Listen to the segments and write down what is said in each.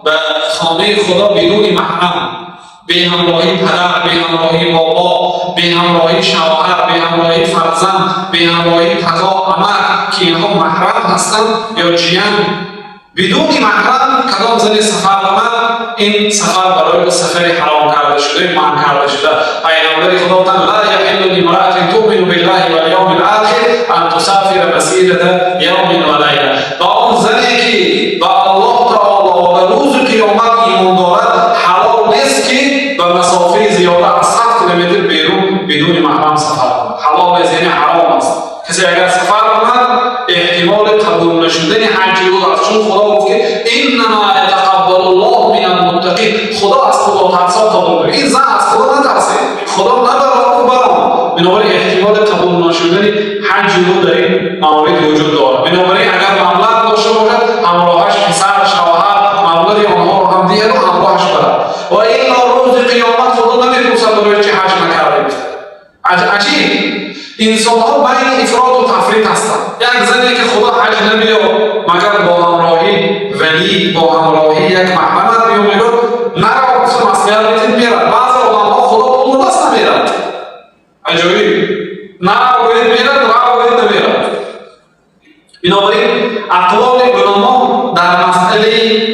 به خانه خدا بدون محرم، به همراهی پدر، به همراهی بابا، به همراهی شوهر، به همراهی فرزند، به همراهی تقا، عمر که اینها محرم هستند یا جیان، بدون محرم کدام زنی سفر کنند این سفر برای سفر حرام کرده شده، منع کرده شده. پیامبر خدا گفتند لا یحل لامرأة تؤمن بالله والیوم الآخر ان تسافر مسیرة یوم و لیلة. با اون زنی که با الله تعالی و به روز قیامت ایمان دارد حلال نیست که به مسافه زیاده از 7 کیلومتر بیرون بدون محرم سفر کند. حلال نیست یعنی حرام است. کسی اگر سفر کند احتمال قبول نشدن حج او است، چون خدا گفت که انما یتقبل الله من المتقین. خدا از خدا ترسا قبول کنه. این زن از خدا نترسه، خدا نبره برام، بنابراین احتمال قبول نشدن حج او در این موارد وجود دارد. بنابراین اگر معاملات داشته باشد همراهش پسر شوهر معاملات آنها رو هم دیگر رو همراهش برد و این روز قیامت خدا نمیپرسد برای چه حج نکردید. عجیب انسان ها بین افراط و تفریط هستند. یک زنی که خدا حج نمیاد مگر با همراهی ولی، با همراهی یک محرمت میاد، نرا گفتم مسئله میرد. بعضی آدم ها خدا اون دست نمیرد. عجیب نرا باید میرد، را باید نمیرد. بنابراین اقوال علما در مسئله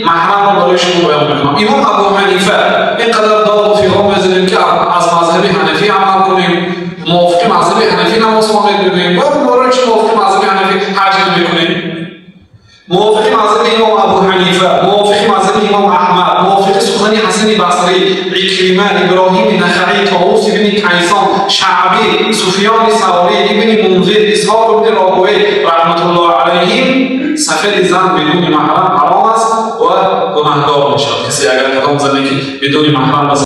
محرم رو برای شما بیان میکنم. امام ابو حنیفه اینقدر داد و فیغان بزنیم که از مذهب حنفی عمل کنیم، موافق مذهب حنفی نماز خوانید بگوییم، برای چی موافق مذهب حنفی حج نمیکنیم؟ موافق مذهب امام ابو حنیفه، موافق مذهب امام احمد، موافق سخن حسن بصری، عکرمه، ابراهیم نخعی، طاووس بن کیسان، شعبی، سفیان ثوری، ابن منذر، اسحاق بن راهوی رحمت الله علیهم، سفر زن بدون محرم حرام است و گناهکار میشود. کسی اگر کدام زنی که بدون محرم